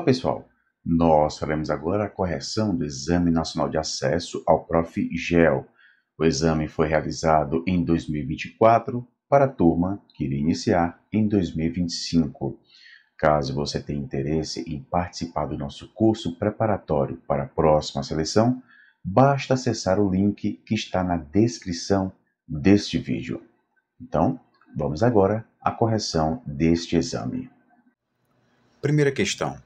pessoal, nós faremos agora a correção do Exame Nacional de Acesso ao Prof.GEL. O exame foi realizado em 2024 para a turma que iria iniciar em 2025. Caso você tenha interesse em participar do nosso curso preparatório para a próxima seleção, basta acessar o link que está na descrição deste vídeo. Então, vamos agora à correção deste exame. Primeira questão.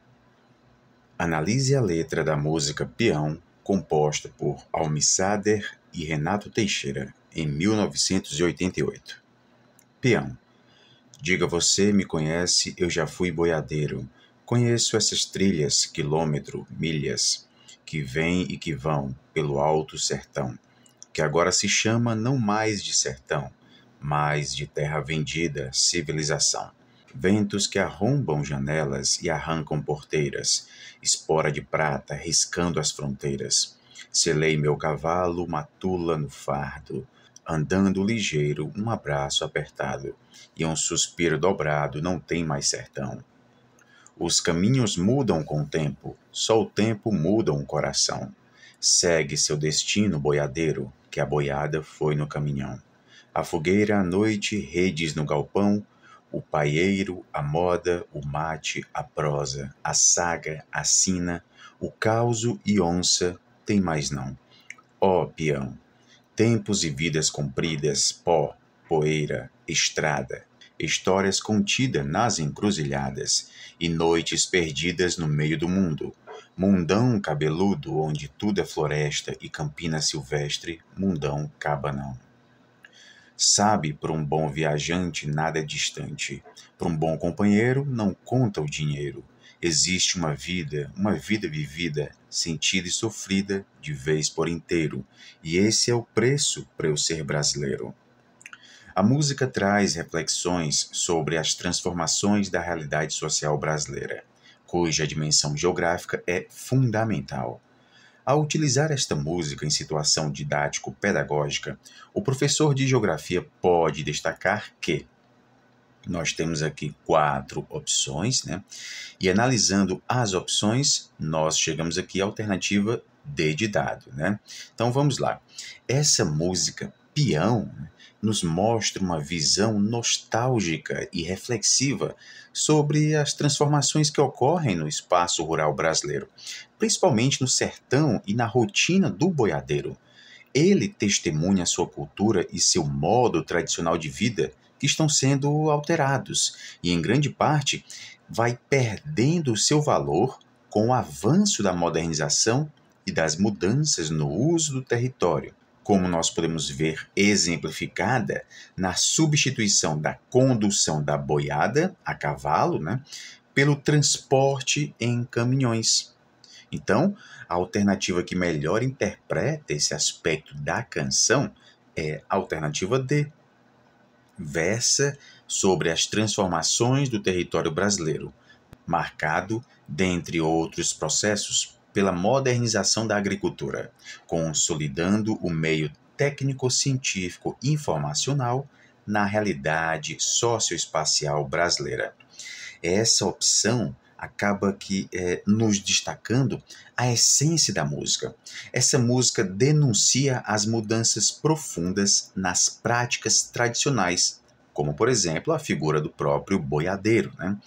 Analise a letra da música Peão, composta por Almissader e Renato Teixeira, em 1988. Peão. Diga você me conhece, eu já fui boiadeiro. Conheço essas trilhas, quilômetro, milhas, que vêm e que vão pelo alto sertão, que agora se chama não mais de sertão, mas de terra vendida, civilização. Ventos que arrombam janelas e arrancam porteiras, espora de prata riscando as fronteiras. Selei meu cavalo, matula no fardo, andando ligeiro, um abraço apertado, e um suspiro dobrado não tem mais sertão. Os caminhos mudam com o tempo, só o tempo muda um coração. Segue seu destino, boiadeiro, que a boiada foi no caminhão. A fogueira à noite, redes no galpão, o paieiro, a moda, o mate, a prosa, a saga, a sina, o causo e onça, tem mais não. Ó peão, tempos e vidas compridas, pó, poeira, estrada, histórias contidas nas encruzilhadas e noites perdidas no meio do mundo. Mundão cabeludo onde tudo é floresta e campina silvestre, mundão cabanão. Sabe, para um bom viajante nada é distante. Para um bom companheiro não conta o dinheiro. Existe uma vida vivida, sentida e sofrida de vez por inteiro. E esse é o preço para eu ser brasileiro. A música traz reflexões sobre as transformações da realidade social brasileira, cuja dimensão geográfica é fundamental. Ao utilizar esta música em situação didático-pedagógica, o professor de geografia pode destacar que nós temos aqui 4 opções, né? E analisando as opções, nós chegamos aqui à alternativa D de dado, né? Então vamos lá. Essa música, Peão, nos mostra uma visão nostálgica e reflexiva sobre as transformações que ocorrem no espaço rural brasileiro, principalmente no sertão e na rotina do boiadeiro. Ele testemunha sua cultura e seu modo tradicional de vida que estão sendo alterados e, em grande parte, vai perdendo o seu valor com o avanço da modernização e das mudanças no uso do território, como nós podemos ver exemplificada na substituição da condução da boiada a cavalo, né, pelo transporte em caminhões. Então, a alternativa que melhor interpreta esse aspecto da canção é a alternativa D. Versa sobre as transformações do território brasileiro, marcado, dentre outros processos, pela modernização da agricultura, consolidando o meio técnico-científico informacional na realidade socioespacial brasileira. Essa opção acaba nos destacando a essência da música. Essa música denuncia as mudanças profundas nas práticas tradicionais, como, por exemplo, a figura do próprio boiadeiro, né?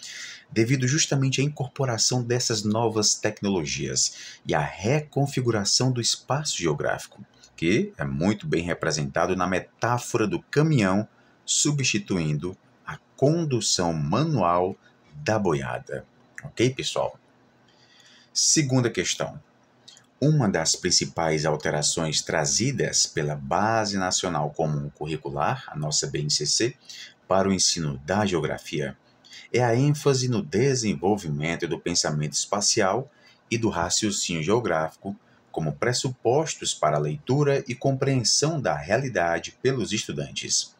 Devido justamente à incorporação dessas novas tecnologias e à reconfiguração do espaço geográfico, que é muito bem representado na metáfora do caminhão substituindo a condução manual da boiada. Ok, pessoal? Segunda questão. Uma das principais alterações trazidas pela Base Nacional Comum Curricular, a nossa BNCC, para o ensino da geografia é a ênfase no desenvolvimento do pensamento espacial e do raciocínio geográfico como pressupostos para a leitura e compreensão da realidade pelos estudantes.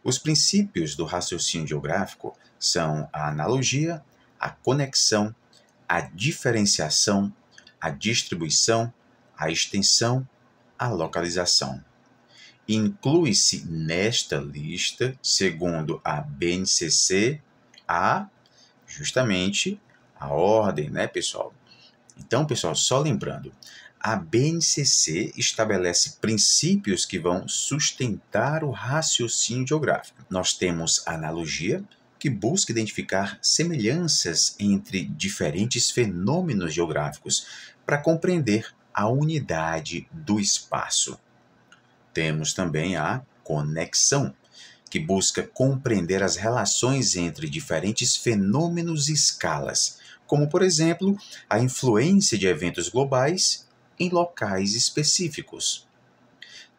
Os princípios do raciocínio geográfico são a analogia, a conexão, a diferenciação, a distribuição, a extensão, a localização. Inclui-se nesta lista, segundo a BNCC, justamente a ordem, né, pessoal? Então, pessoal, só lembrando, a BNCC estabelece princípios que vão sustentar o raciocínio geográfico. Nós temos a analogia, que busca identificar semelhanças entre diferentes fenômenos geográficos para compreender a unidade do espaço. Temos também a conexão, que busca compreender as relações entre diferentes fenômenos e escalas, como, por exemplo, a influência de eventos globais em locais específicos.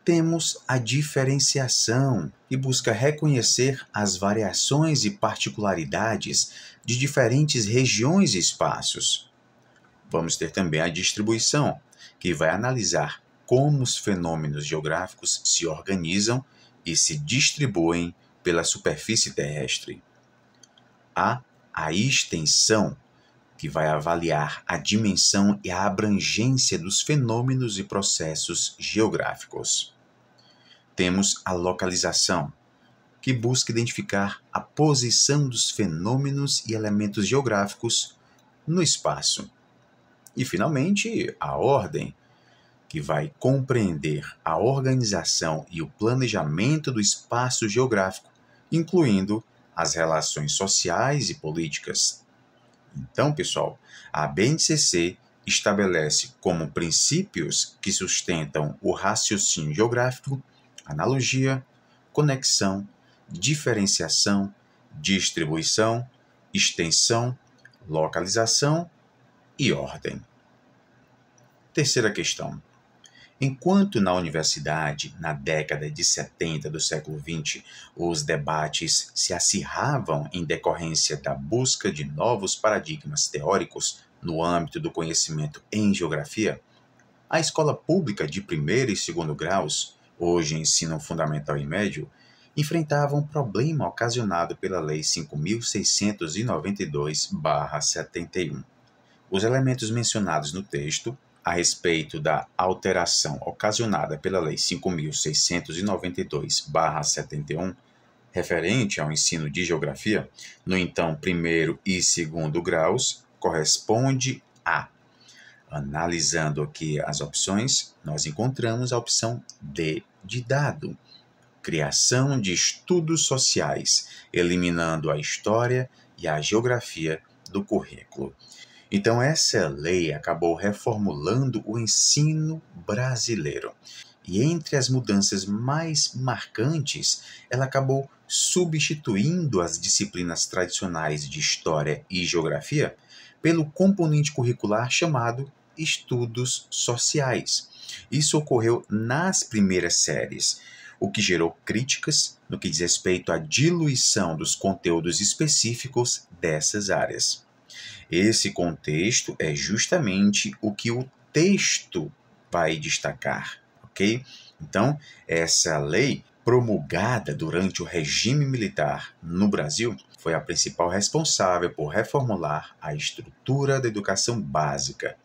Temos a diferenciação, que busca reconhecer as variações e particularidades de diferentes regiões e espaços. Vamos ter também a distribuição, que vai analisar como os fenômenos geográficos se organizam e se distribuem pela superfície terrestre. Há a extensão, que vai avaliar a dimensão e a abrangência dos fenômenos e processos geográficos. Temos a localização, que busca identificar a posição dos fenômenos e elementos geográficos no espaço. E, finalmente, a ordem, que vai compreender a organização e o planejamento do espaço geográfico, incluindo as relações sociais e políticas. Então, pessoal, a BNCC estabelece como princípios que sustentam o raciocínio geográfico analogia, conexão, diferenciação, distribuição, extensão, localização e ordem. Terceira questão. Enquanto na universidade, na década de 70 do século XX, os debates se acirravam em decorrência da busca de novos paradigmas teóricos no âmbito do conhecimento em geografia, a escola pública de primeiro e segundo graus, hoje ensino fundamental e médio, enfrentava um problema ocasionado pela Lei 5.692/71. Os elementos mencionados no texto a respeito da alteração ocasionada pela Lei 5.692/71, referente ao ensino de geografia, no então primeiro e segundo graus, corresponde a. Analisando aqui as opções, nós encontramos a opção D de dado, criação de estudos sociais, eliminando a história e a geografia do currículo. Então, essa lei acabou reformulando o ensino brasileiro. E entre as mudanças mais marcantes, ela acabou substituindo as disciplinas tradicionais de História e Geografia pelo componente curricular chamado Estudos Sociais. Isso ocorreu nas primeiras séries, o que gerou críticas no que diz respeito à diluição dos conteúdos específicos dessas áreas. Esse contexto é justamente o que o texto vai destacar, ok? Então, essa lei promulgada durante o regime militar no Brasil foi a principal responsável por reformular a estrutura da educação básica.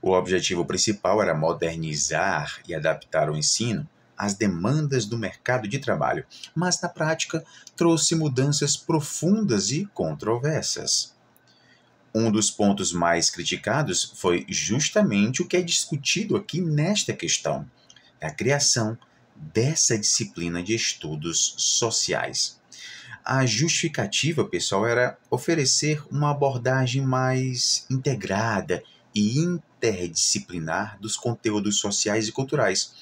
O objetivo principal era modernizar e adaptar o ensino às demandas do mercado de trabalho, mas na prática trouxe mudanças profundas e controversas. Um dos pontos mais criticados foi justamente o que é discutido aqui nesta questão, a criação dessa disciplina de estudos sociais. A justificativa, pessoal, era oferecer uma abordagem mais integrada e interdisciplinar dos conteúdos sociais e culturais.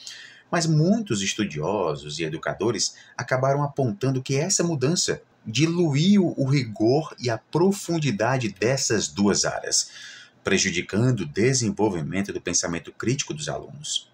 Mas muitos estudiosos e educadores acabaram apontando que essa mudança diluiu o rigor e a profundidade dessas duas áreas, prejudicando o desenvolvimento do pensamento crítico dos alunos.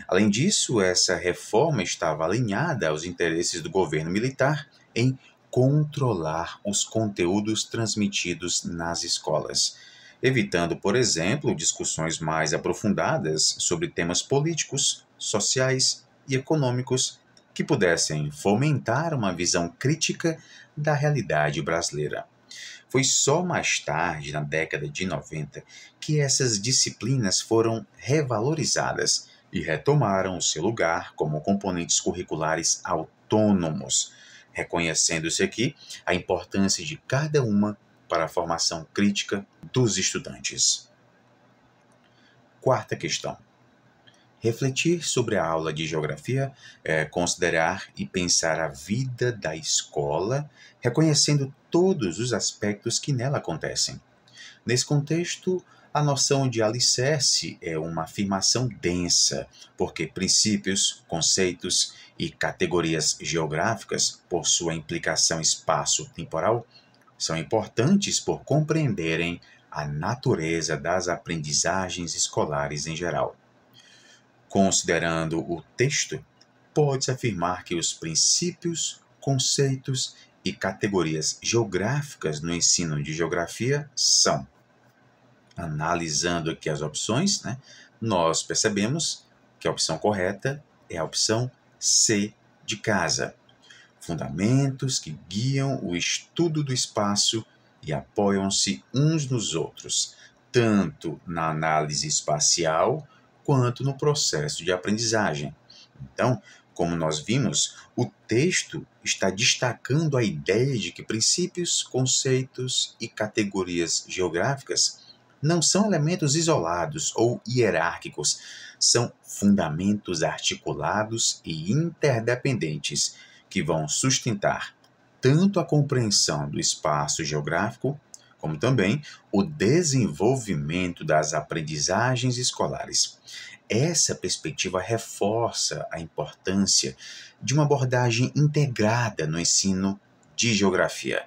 Além disso, essa reforma estava alinhada aos interesses do governo militar em controlar os conteúdos transmitidos nas escolas, evitando, por exemplo, discussões mais aprofundadas sobre temas políticos, sociais e econômicos que pudessem fomentar uma visão crítica da realidade brasileira. Foi só mais tarde, na década de 90, que essas disciplinas foram revalorizadas e retomaram o seu lugar como componentes curriculares autônomos, reconhecendo-se aqui a importância de cada uma para a formação crítica dos estudantes. Quarta questão. Refletir sobre a aula de geografia é considerar e pensar a vida da escola, reconhecendo todos os aspectos que nela acontecem. Nesse contexto, a noção de alicerce é uma afirmação densa, porque princípios, conceitos e categorias geográficas, por sua implicação espaço-temporal, são importantes por compreenderem a natureza das aprendizagens escolares em geral. Considerando o texto, pode-se afirmar que os princípios, conceitos e categorias geográficas no ensino de geografia são. Analisando aqui as opções, nós percebemos que a opção correta é a opção C de casa. Fundamentos que guiam o estudo do espaço e apoiam-se uns nos outros, tanto na análise espacial quanto no processo de aprendizagem. Então, como nós vimos, o texto está destacando a ideia de que princípios, conceitos e categorias geográficas não são elementos isolados ou hierárquicos, são fundamentos articulados e interdependentes que vão sustentar tanto a compreensão do espaço geográfico, como também o desenvolvimento das aprendizagens escolares. Essa perspectiva reforça a importância de uma abordagem integrada no ensino de geografia.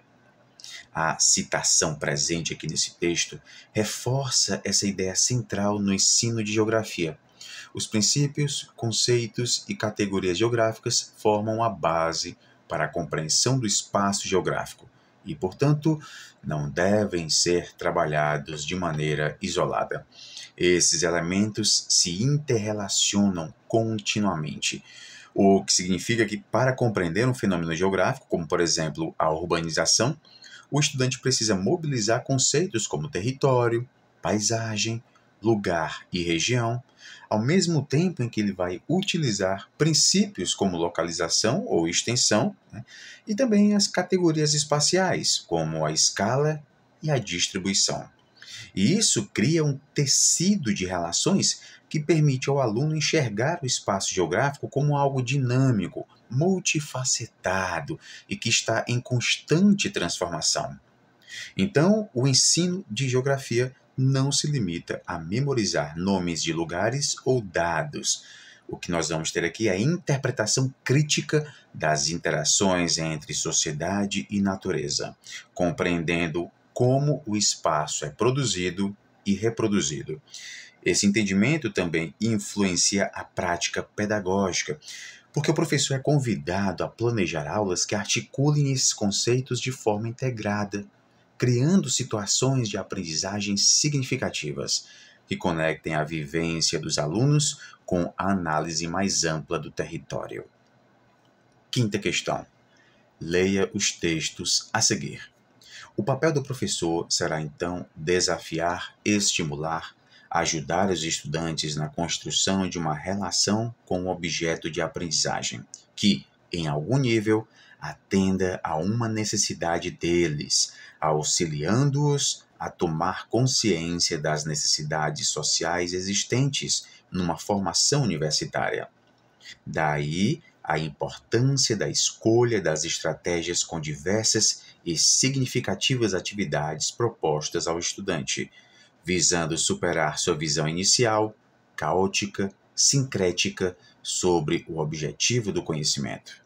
A citação presente aqui nesse texto reforça essa ideia central no ensino de geografia. Os princípios, conceitos e categorias geográficas formam a base para a compreensão do espaço geográfico e, portanto, não devem ser trabalhados de maneira isolada. Esses elementos se interrelacionam continuamente, o que significa que, para compreender um fenômeno geográfico, como, por exemplo, a urbanização, o estudante precisa mobilizar conceitos como território, paisagem, lugar e região, ao mesmo tempo em que ele vai utilizar princípios como localização ou extensão, e também as categorias espaciais, como a escala e a distribuição. E isso cria um tecido de relações que permite ao aluno enxergar o espaço geográfico como algo dinâmico, multifacetado e que está em constante transformação. Então, o ensino de geografia não se limita a memorizar nomes de lugares ou dados. O que nós vamos ter aqui é a interpretação crítica das interações entre sociedade e natureza, compreendendo como o espaço é produzido e reproduzido. Esse entendimento também influencia a prática pedagógica, porque o professor é convidado a planejar aulas que articulem esses conceitos de forma integrada, criando situações de aprendizagem significativas, que conectem a vivência dos alunos com a análise mais ampla do território. Quinta questão. Leia os textos a seguir. O papel do professor será, então, desafiar, estimular, ajudar os estudantes na construção de uma relação com o objeto de aprendizagem, que, em algum nível, atenda a uma necessidade deles, auxiliando-os a tomar consciência das necessidades sociais existentes numa formação universitária. Daí a importância da escolha das estratégias com diversas e significativas atividades propostas ao estudante, visando superar sua visão inicial, caótica, sincrética, sobre o objetivo do conhecimento.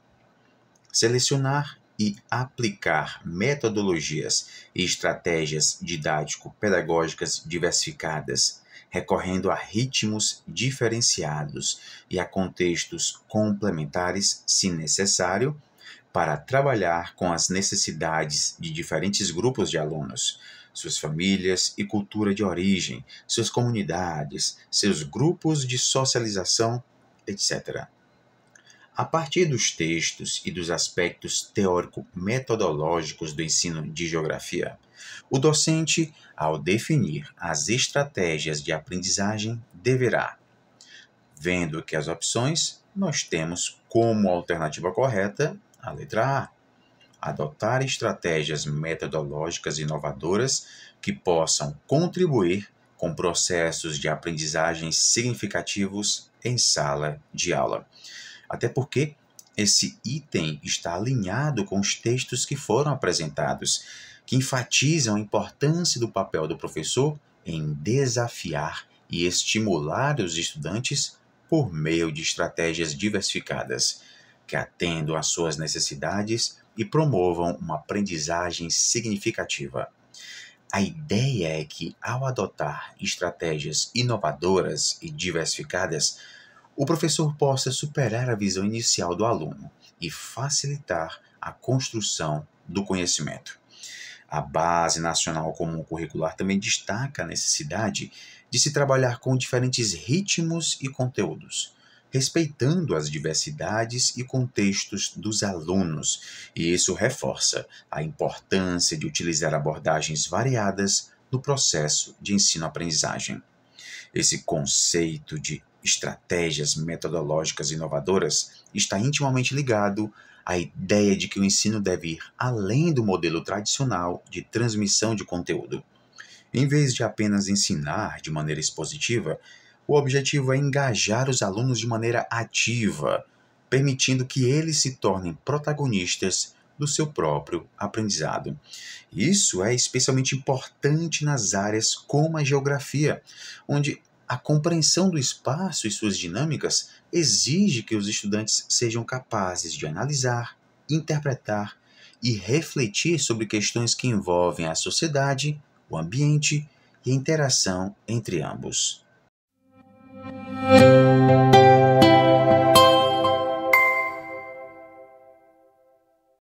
Selecionar e aplicar metodologias e estratégias didático-pedagógicas diversificadas, recorrendo a ritmos diferenciados e a contextos complementares, se necessário, para trabalhar com as necessidades de diferentes grupos de alunos, suas famílias e cultura de origem, suas comunidades, seus grupos de socialização, etc. A partir dos textos e dos aspectos teórico-metodológicos do ensino de geografia, o docente, ao definir as estratégias de aprendizagem, deverá, vendo que as opções nós temos como alternativa correta a letra A, adotar estratégias metodológicas inovadoras que possam contribuir com processos de aprendizagem significativos em sala de aula. Até porque esse item está alinhado com os textos que foram apresentados, que enfatizam a importância do papel do professor em desafiar e estimular os estudantes por meio de estratégias diversificadas, que atendam às suas necessidades e promovam uma aprendizagem significativa. A ideia é que, ao adotar estratégias inovadoras e diversificadas, o professor possa superar a visão inicial do aluno e facilitar a construção do conhecimento. A Base Nacional Comum Curricular também destaca a necessidade de se trabalhar com diferentes ritmos e conteúdos, respeitando as diversidades e contextos dos alunos, e isso reforça a importância de utilizar abordagens variadas no processo de ensino-aprendizagem. Esse conceito de estratégias metodológicas inovadoras está intimamente ligado à ideia de que o ensino deve ir além do modelo tradicional de transmissão de conteúdo. Em vez de apenas ensinar de maneira expositiva, o objetivo é engajar os alunos de maneira ativa, permitindo que eles se tornem protagonistas do seu próprio aprendizado. Isso é especialmente importante nas áreas como a geografia, onde a compreensão do espaço e suas dinâmicas exige que os estudantes sejam capazes de analisar, interpretar e refletir sobre questões que envolvem a sociedade, o ambiente e a interação entre ambos.